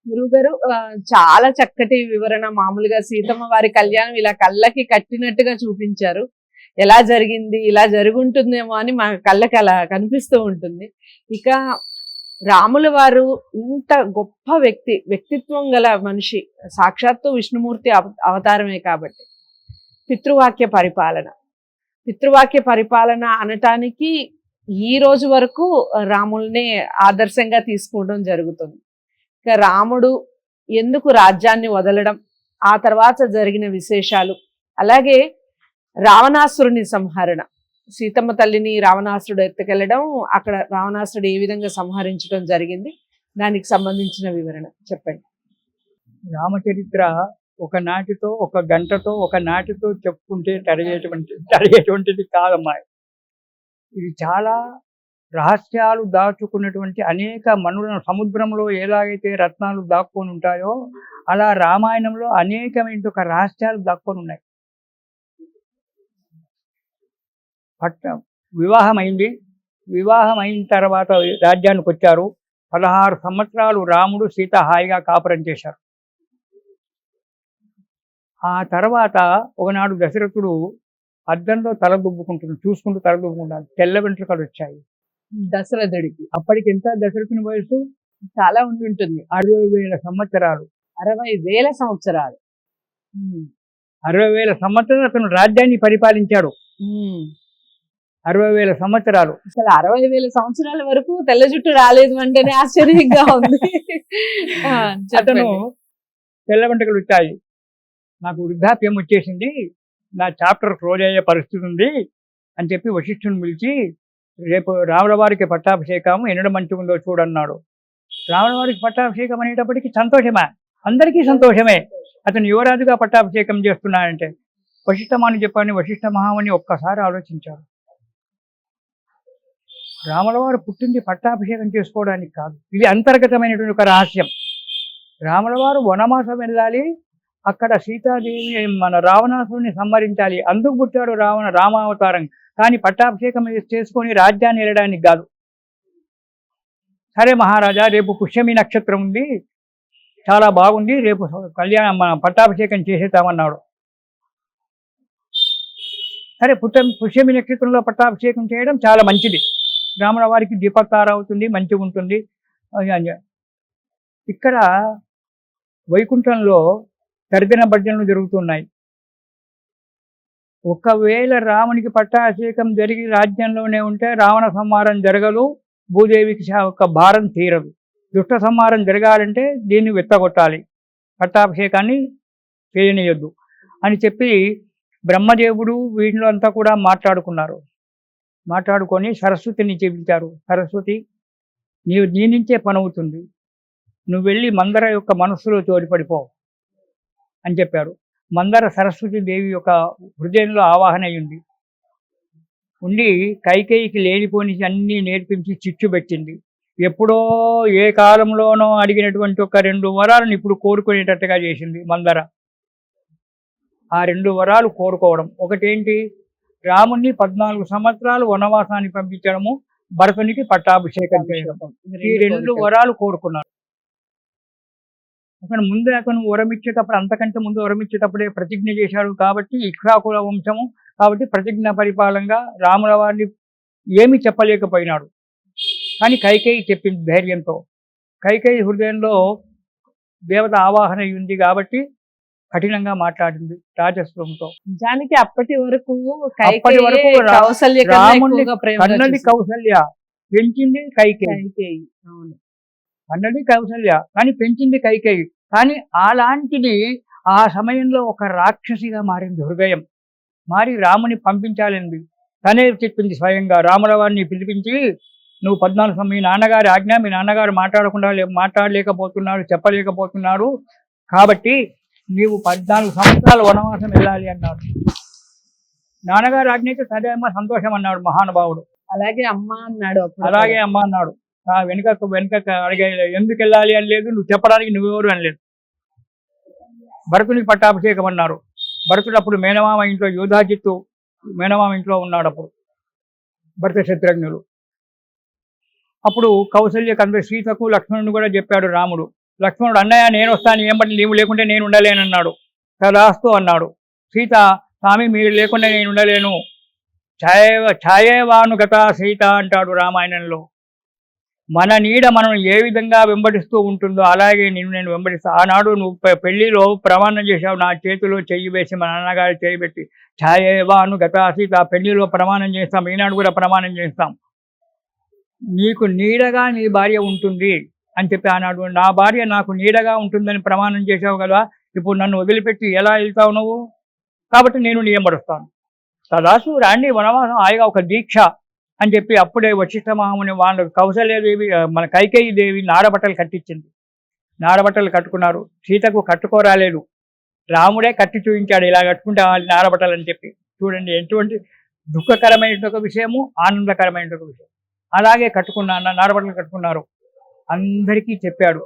గురుగారు చాలా చక్కటి వివరణ. మామూలుగా సీతమ్మ వారి కళ్యాణం ఇలా కళ్ళకి కట్టినట్టుగా చూపించారు. ఎలా జరిగింది, ఇలా జరుగుంటుందేమో అని మా కళ్ళకి అలా కనిపిస్తూ ఉంటుంది. ఇక రాముల వారు ఇంత గొప్ప వ్యక్తిత్వం గల మనిషి, సాక్షాత్తు విష్ణుమూర్తి అవతారమే కాబట్టి పితృవాక్య పరిపాలన అనటానికి ఈ రోజు వరకు రాముల్నే ఆదర్శంగా తీసుకోవడం జరుగుతుంది. ఇక రాముడు ఎందుకు రాజ్యాన్ని వదలడం, ఆ తర్వాత జరిగిన విశేషాలు, అలాగే రావణాసురుని సంహరణ, సీతమ్మ తల్లిని రావణాసురుడు ఎత్తుకెళ్ళడం, అక్కడ రావణాసురుడు ఏ విధంగా సంహరించడం జరిగింది, దానికి సంబంధించిన వివరణ చెప్పండి. రామచరిత్ర ఒక నాటితో, ఒక గంటతో, ఒక నాటితో చెప్పుకుంటే తడిగేటువంటిది కాదమ్మా. ఇది చాలా రహస్యాలు దాచుకున్నటువంటి అనేక మనులను, సముద్రంలో ఎలాగైతే రత్నాలు దాక్కొని ఉంటాయో అలా రామాయణంలో అనేకమైన ఒక రహస్యాలు దాక్కొని ఉన్నాయి. వివాహం అయిన తర్వాత రాజ్యానికి వచ్చారు. 16 సంవత్సరాలు రాముడు సీత హాయిగా కాపురం చేశారు. ఆ తర్వాత ఒకనాడు దశరథుడు అద్దంలో చూసుకుంటూ తల దువ్వుకుంటాడు. తెల్ల వెంట్రుకలు వచ్చాయి దశరథుడికి. అప్పటికి ఎంత దశరథుని వయసు? చాలా ఉండి ఉంటుంది. 60,000 సంవత్సరాలు. 60,000 సంవత్సరాలు. 60,000 సంవత్సరాలు అతను రాజ్యాన్ని పరిపాలించాడు. 60,000 సంవత్సరాలు. అసలు 60,000 సంవత్సరాల వరకు తెల్ల జుట్టు రాలేదు అంటేనే ఆశ్చర్యంగా ఉంది. అతను తెల్ల వెంట్రుకలు వచ్చాయి. నాకు వృద్ధాప్యం వచ్చేసింది, నా చాప్టర్ క్లోజ్ అయ్యే పరిస్థితి ఉంది అని చెప్పి వశిష్ఠుని పిలిచి, రేపు రాముల వారికి పట్టాభిషేకం ఎన్నడ మంచిగా ఉందో చూడన్నాడు. రాముల వారికి పట్టాభిషేకం అనేటప్పటికీ సంతోషమే, అందరికీ సంతోషమే. అతను యువరాజుగా పట్టాభిషేకం చేస్తున్నాడంటే వశిష్ఠమాని చెప్పని వశిష్ఠ మహాముని ఒక్కసారి ఆలోచించాడు. రాముల వారు పుట్టింది పట్టాభిషేకం చేసుకోవడానికి కాదు, ఇది అంతర్గతమైనటువంటి ఒక రహస్యం. రాముల వారు వనవాసం వెళ్ళాలి, అక్కడ సీతాదేవి మన రావణాసురుని సంహరించాలి, అందుకు పుట్టాడు రామావతారం. కానీ పట్టాభిషేకం చేసుకొని రాజ్యాన్ని వెళ్ళడానికి కాదు. సరే మహారాజా, రేపు పుష్యమి నక్షత్రం ఉంది, చాలా బాగుంది, రేపు పట్టాభిషేకం చేసేద్దామన్నాడు. సరే, పుష్యమి నక్షత్రంలో పట్టాభిషేకం చేయడం చాలా మంచిది, రాముల వారికి దీపత్తార అవుతుంది, మంచిగా ఉంటుంది. ఇక్కడ వైకుంఠంలో తర్జన భర్జనలు జరుగుతున్నాయి. ఒకవేళ రామునికి పట్టాభిషేకం జరిగి రాజ్యంలోనే ఉంటే రావణ సంహారం జరగదు, భూదేవికి ఒక భారం తీరదు. దుష్ట సంహారం జరగాలంటే దీన్ని వెత్తగొట్టాలి, పట్టాభిషేకాన్ని చేయనీయొద్దు అని చెప్పి బ్రహ్మదేవుడు వీటిలో అంతా కూడా మాట్లాడుకొని సరస్వతిని చెప్పించారు. సరస్వతి, నీవు నీ నుంచే పనవుతుంది, నువ్వు వెళ్ళి మందర యొక్క మనస్సులో చోటిపడిపో అని చెప్పారు. మందర సరస్వతి దేవి యొక్క హృదయంలో ఆవాహన ఉండి కైకేయికి లేనిపోని అన్నీ నేర్పించి చిచ్చు పెట్టింది. ఎప్పుడో ఏ కాలంలోనో అడిగినటువంటి ఒక 2 వరాలను ఇప్పుడు కోరుకునేటట్టుగా చేసింది మందర. ఆ 2 వరాలు కోరుకోవడం, ఒకటేంటి, రాముణ్ణి 14 సంవత్సరాలు వనవాసాన్ని పంపించడము, భరతునికి పట్టాభిషేకం చేయడం. ఈ 2 వరాలు కోరుకున్నారు. అతను వరమిచ్చేటప్పుడు, అంతకంటే ముందు వరమిచ్చేటప్పుడే ప్రతిజ్ఞ చేశాడు కాబట్టి, ఇక్ష్వాకుల వంశము కాబట్టి ప్రతిజ్ఞ పరిపాలనగా రాముల వారిని ఏమీ చెప్పలేకపోయినాడు. కానీ కైకేయి చెప్పింది ధైర్యంతో. కైకేయి హృదయంలో దేవత ఆవాహన ఉంది కాబట్టి కఠినంగా మాట్లాడింది రాజస్వంతో. నిజానికి అప్పటి వరకు రాముని కన్నది కౌసల్య, పెంచింది కైకేయి. అన్నది కౌసల్య కానీ పెంచింది కైకేయి. కానీ అలాంటిది ఆ సమయంలో ఒక రాక్షసిగా మారింది హృదయం. మారి రాముని పంపించాలంది. తనే చెప్పింది స్వయంగా, రాముల వారిని పిలిపించి, నువ్వు 14 మీ నాన్నగారి ఆజ్ఞ, మీ నాన్నగారు మాట్లాడలేకపోతున్నాడు, చెప్పలేకపోతున్నాడు, కాబట్టి నీవు 14 సంవత్సరాలు వనవాసం వెళ్ళాలి అన్నాడు. నాన్నగారు ఆజ్ఞకి సరే అమ్మ, సంతోషం అన్నాడు మహానుభావుడు. అలాగే అమ్మ అన్నాడు. వెనుక అడిగే, ఎందుకు వెళ్ళాలి అని లేదు, నువ్వు చెప్పడానికి నువ్వెవరు అని లేదు. భరతునికి పట్టాభిషేకం అన్నారు. భరతుడు అప్పుడు మేనమామ ఇంట్లో, యోధాజిత్తు మేనమామ ఇంట్లో ఉన్నాడు. అప్పుడు భరత శత్రుఘ్నులు. అప్పుడు కౌసల్యకు అందరూ, సీతకు లక్ష్మణుని కూడా చెప్పాడు రాముడు, లక్ష్మణుడు అన్నయ్య నేను వస్తాను, ఏమంటే నీవు లేకుంటే నేను ఉండలేనన్నాడు. తదాస్తు అన్నాడు. సీత స్వామి మీరు లేకుండా నేను ఉండలేను, ఛాయేవానుగత సీత అంటాడు రామాయణంలో. మన నీడ మనం ఏ విధంగా వెంబడిస్తూ ఉంటుందో అలాగే నేను వెంబడిస్తా. ఆనాడు నువ్వు పెళ్లిలో ప్రమాణం చేశావు, నా చేతిలో చెయ్యి వేసి మా నాన్నగారి చేయి పెట్టి ఛాయేవానుగత సీత, పెళ్లిలో ప్రమాణం చేస్తాం, ఈనాడు కూడా ప్రమాణం చేస్తాం. నీకు నీడగా నీ భార్య ఉంటుంది అని చెప్పి ఆనాడు. నా భార్య నాకు నీడగా ఉంటుందని ప్రమాణం చేశావు కదా, ఇప్పుడు నన్ను వదిలిపెట్టి ఎలా వెళ్తావు నువ్వు? కాబట్టి నేను నీ వెంబడిస్తాను. తదాసు రాండి వనవాసం, హాయిగా ఒక దీక్ష అని చెప్పి అప్పుడే వశిష్ఠ మహాముని వాళ్ళు కౌసల్యదేవి మన కైకేయి దేవి నారబట్టలు కట్టించింది. నారబట్టలు కట్టుకున్నారు. సీతకు కట్టుకోరాలేదు, రాముడే కట్టి చూపించాడు ఇలా కట్టుకుంటే నారబట్టలు అని చెప్పి. చూడండి ఎటువంటి దుఃఖకరమైన ఒక విషయము, ఆనందకరమైన ఒక విషయం. అలాగే నారబట్టలు కట్టుకున్నారు. అందరికీ చెప్పాడు.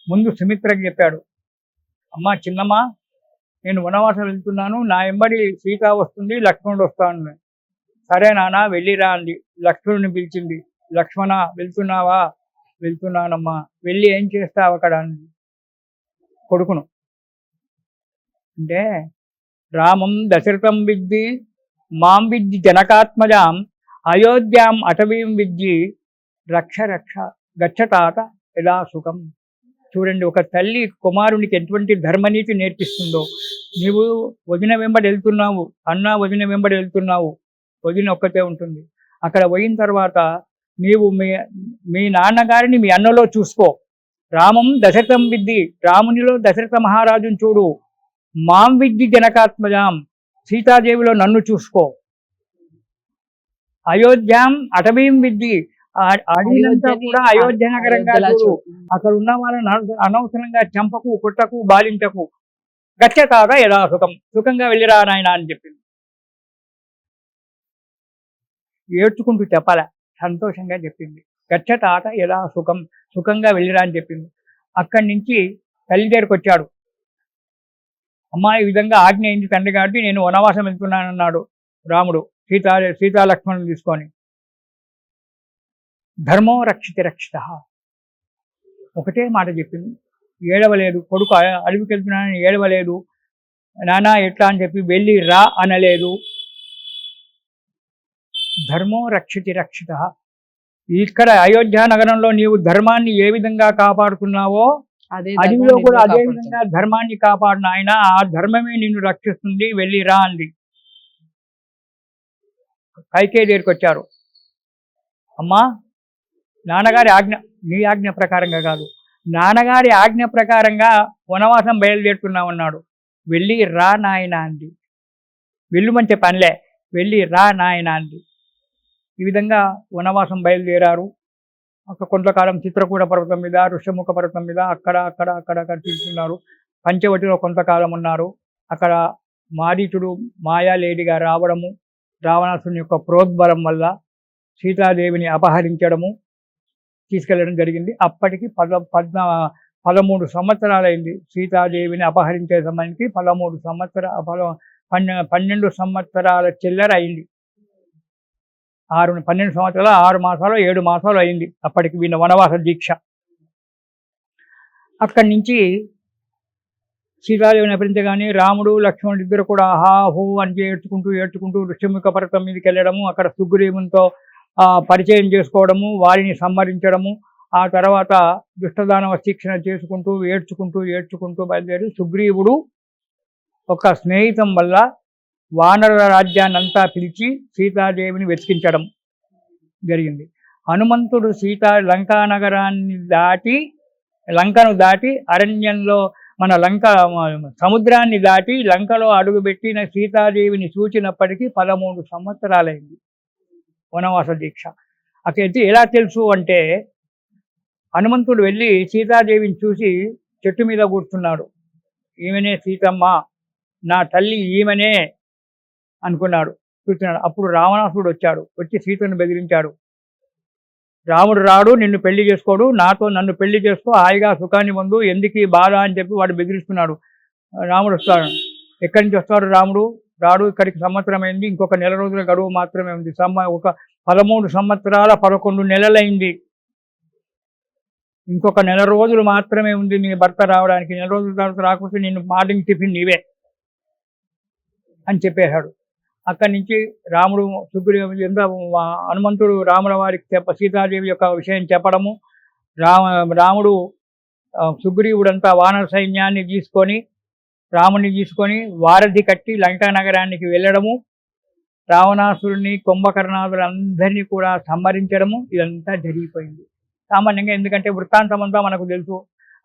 ముందు సుమిత్రకి చెప్పాడు, అమ్మ చిన్నమ్మ నేను వనవాసం వెళ్తున్నాను, నా వెంబడి సీత వస్తుంది, లక్ష్మణుడు వస్తాను. సరే నాన్న వెళ్ళిరా అంది. లక్ష్మణుని పిలిచింది. లక్ష్మణ వెళ్తున్నావా? వెళ్తున్నానమ్మా. వెళ్ళి ఏం చేస్తావు అక్కడ అంది. కొడుకును అంటే రామం దశరథం విద్ది మాం విద్ది జనకాత్మజాం అయోధ్యాం అటవీం విద్యి రక్ష రక్ష గచ్చతాత యదా సుఖం. చూడండి, ఒక తల్లి కుమారునికి ఎటువంటి ధర్మనీతి నేర్పిస్తుందో. నీవు వదిన వెంబడి వెళ్తున్నావు, అన్న వదిన వెంబడి వెళ్తున్నావు, వదిన ఒక్కతే ఉంటుంది. అక్కడ పోయిన తర్వాత నీవు మీ నాన్నగారిని మీ అన్నలో చూసుకో. రామం దశరథం విద్ది, రామునిలో దశరథ మహారాజుని చూడు. మాం విద్ది జనకాత్మజాం, సీతాదేవిలో నన్ను చూసుకో. అయోధ్యాం అటవీం విద్ది, అడవినంతా కూడా అయోధ్య నగరంగా చూడు. అక్కడ ఉన్న వాళ్ళని అనవసరంగా చంపకు, కుట్టకు, బాలించకు. గచ్చతాత యదా సుఖం, సుఖంగా వెళ్ళిరా నాయన అని చెప్పింది. ఏడ్చుకుంటూ చెప్పాల, సంతోషంగా చెప్పింది. గచ్చతాత యదా సుఖం, సుఖంగా వెళ్ళిరా అని చెప్పింది. అక్కడి నుంచి తల్లి దగ్గరికి వచ్చాడు. అమ్మా ఈ విధంగా ఆజ్ఞ అయింది తండ్రి కాబట్టి నేను వనవాసం వెళ్తున్నానన్నాడు రాముడు సీతాలక్ష్మణుని తీసుకొని. ధర్మో రక్షితి రక్షిత, ఒకటే మాట చెప్పింది. ఏడవలేదు. కొడుకు అడవికి వెళ్తున్నానని ఏడవలేదు. నానా ఎట్లా అని చెప్పి వెళ్ళి రా అనలేదు. ధర్మో రక్షితి రక్షిత. ఇక్కడ అయోధ్య నగరంలో నీవు ధర్మాన్ని ఏ విధంగా కాపాడుతున్నావో అడవిలో కూడా అదే విధంగా ధర్మాన్ని కాపాడిన ఆయన, ఆ ధర్మమే నిన్ను రక్షిస్తుంది, వెళ్ళి రా అంది. కైకేయి దగ్గరికి వచ్చారు. అమ్మా నాన్నగారి ఆజ్ఞ, నీ ఆజ్ఞ ప్రకారంగా కాదు, నాన్నగారి ఆజ్ఞ ప్రకారంగా వనవాసం బయలుదేరుతున్నామన్నాడు. వెళ్ళి రా నాయన అంది. వెళ్ళుమంటే పనిలే, వెళ్ళి రా నాయన అంది. ఈ విధంగా వనవాసం బయలుదేరారు. అక్కడ కొంతకాలం చిత్రకూట పర్వతం మీద, ఋష్యముఖ పర్వతం మీద అక్కడ తిరుగుతున్నారు. పంచవటిలో కొంతకాలం ఉన్నారు. అక్కడ మారీచుడు మాయాలేడిగా రావడము, రావణాసుని యొక్క ప్రోద్బలం వల్ల సీతాదేవిని అపహరించడము, తీసుకెళ్లడం జరిగింది. అప్పటికి 13 సంవత్సరాలైంది. సీతాదేవిని అపహరించే సమయానికి 12 సంవత్సరాల చిల్లర అయింది. 12 సంవత్సరాలు 6 మాసాలు 7 మాసాలు అయింది అప్పటికి వీళ్ళ వనవాస దీక్ష. అక్కడి నుంచి సీతాదేవిని అపహరించగానే రాముడు లక్ష్మణుడు ఇద్దరు కూడా హాహూ అని ఏడ్చుకుంటూ ఋష్యముఖ పర్వతం మీదకి వెళ్ళడము, అక్కడ సుగ్రీవునితో పరిచయం చేసుకోవడము, వారిని సంహరించడము, ఆ తర్వాత దుష్టదానవ శిక్షణ చేసుకుంటూ ఏడ్చుకుంటూ బయలుదేరి సుగ్రీవుడు ఒక స్నేహితం వల్ల వానర రాజ్యాన్ని అంతా పిలిచి సీతాదేవిని వెతికించడం జరిగింది. హనుమంతుడు లంకా నగరాన్ని లంకను దాటి అరణ్యంలో మన సముద్రాన్ని దాటి లంకలో అడుగుపెట్టిన సీతాదేవిని చూచినప్పటికీ 13 సంవత్సరాలైంది వనవాస దీక్ష. అక్కడైతే ఎలా తెలుసు అంటే హనుమంతుడు వెళ్ళి సీతాదేవిని చూసి చెట్టు మీద కూర్చున్నాడు. ఈమెనే సీతమ్మ, నా తల్లి ఈమెనే అనుకున్నాడు, కూర్చున్నాడు. అప్పుడు రావణాసుడు వచ్చి సీతను బెదిరించాడు. రాముడు రాడు, నిన్ను పెళ్లి చేసుకోడు, నన్ను పెళ్లి చేసుకో, హాయిగా సుఖాన్ని పొందు, ఎందుకు ఈ బాధ అని చెప్పి వాడు బెదిరిస్తున్నాడు. రాముడు వస్తాడు. ఎక్కడి నుంచి వస్తాడు రాముడు? రాడు. ఇక్కడికి సంవత్సరం అయింది, ఇంకొక నెల రోజుల గడువు మాత్రమే ఉంది. ఒక 13 సంవత్సరాల 11 నెలలైంది. ఇంకొక 1 రోజులు మాత్రమే ఉంది నీ భర్త రావడానికి, 1 రోజుల తర్వాత రాకపోతే నేను మార్నింగ్ టిఫిన్ నీవే అని చెప్పేశాడు. అక్కడి నుంచి రాముడు హనుమంతుడు రాముల వారికి సీతాదేవి యొక్క విషయం చెప్పడము, రాముడు సుగ్రీవుడంతా వానర సైన్యాన్ని తీసుకొని రాముని తీసుకొని వారధి కట్టి లంకా నగరానికి వెళ్ళడము, రావణాసురుని కుంభకర్ణాదులందరినీ కూడా సంహరించడము, ఇదంతా జరిగిపోయింది. సామాన్యంగా ఎందుకంటే వృత్తాంతం అంతా మనకు తెలుసు,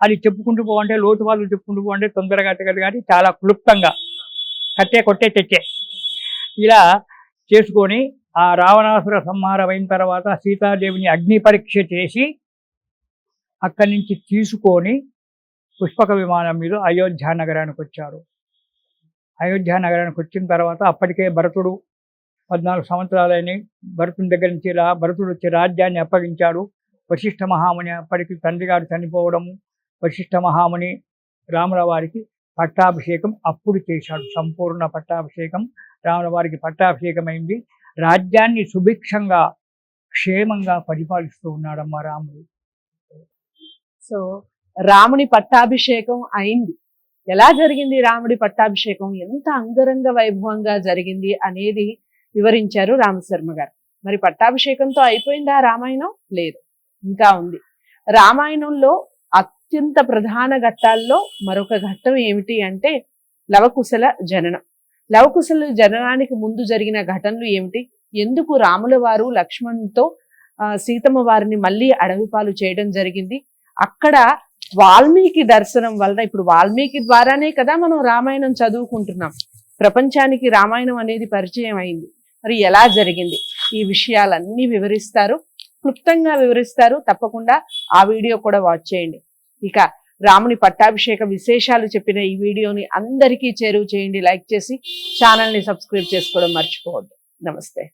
అది చెప్పుకుంటూ పోవంటే లోతువాదులు చెప్పుకుంటూ పోవంటే తొందరగా అట్టగదు, కానీ చాలా క్లుప్తంగా కట్టే కొట్టే తెచ్చే ఇలా చేసుకొని ఆ రావణాసుర సంహారం అయిన తర్వాత సీతాదేవిని అగ్ని పరీక్ష చేసి అక్కడి నుంచి తీసుకొని పుష్పక విమానం మీద అయోధ్య నగరానికి వచ్చారు. అయోధ్య నగరానికి వచ్చిన తర్వాత అప్పటికే భరతుడు 14 సంవత్సరాలని భరతుని దగ్గర నుంచి భరతుడు వచ్చి రాజ్యాన్ని అప్పగించాడు. వశిష్ఠ మహాముని అప్పటికి తండ్రి గారు చనిపోవడము, వశిష్ఠ మహాముని రాముల వారికి పట్టాభిషేకం అప్పుడు చేశాడు. సంపూర్ణ పట్టాభిషేకం రాముల వారికి పట్టాభిషేకమైంది. రాజ్యాన్ని సుభిక్షంగా క్షేమంగా పరిపాలిస్తూ ఉన్నాడమ్మా రాముడు. సో రాముని పట్టాభిషేకం అయింది. ఎలా జరిగింది రాముడి పట్టాభిషేకం, ఎంత అంగరంగ వైభవంగా జరిగింది అనేది వివరించారు రామశర్మ గారు. మరి పట్టాభిషేకంతో అయిపోయిందా రామాయణం? లేదు, ఇంకా ఉంది. రామాయణంలో అత్యంత ప్రధాన ఘట్టాల్లో మరొక ఘట్టం ఏమిటి అంటే లవకుశల జననం. లవకుశల జననానికి ముందు జరిగిన ఘటనలు ఏమిటి, ఎందుకు రాముల వారు లక్ష్మణ్తో సీతమ్మ వారిని మళ్ళీ అడవి పాలు చేయడం జరిగింది, అక్కడ వాల్మీకి దర్శనం వలన, ఇప్పుడు వాల్మీకి ద్వారానే కదా మనం రామాయణం చదువుకుంటున్నాం, ప్రపంచానికి రామాయణం అనేది పరిచయం అయింది. మరి ఎలా జరిగింది, ఈ విషయాలన్నీ వివరిస్తారు, క్లుప్తంగా వివరిస్తారు. తప్పకుండా ఆ వీడియో కూడా వాచ్ చేయండి. ఇక రాముని పట్టాభిషేక విశేషాలు చెప్పిన ఈ వీడియోని అందరికీ చేరువ చేయండి, లైక్ చేసి ఛానల్ని సబ్స్క్రైబ్ చేసుకోవడం మర్చిపోవద్దు. నమస్తే.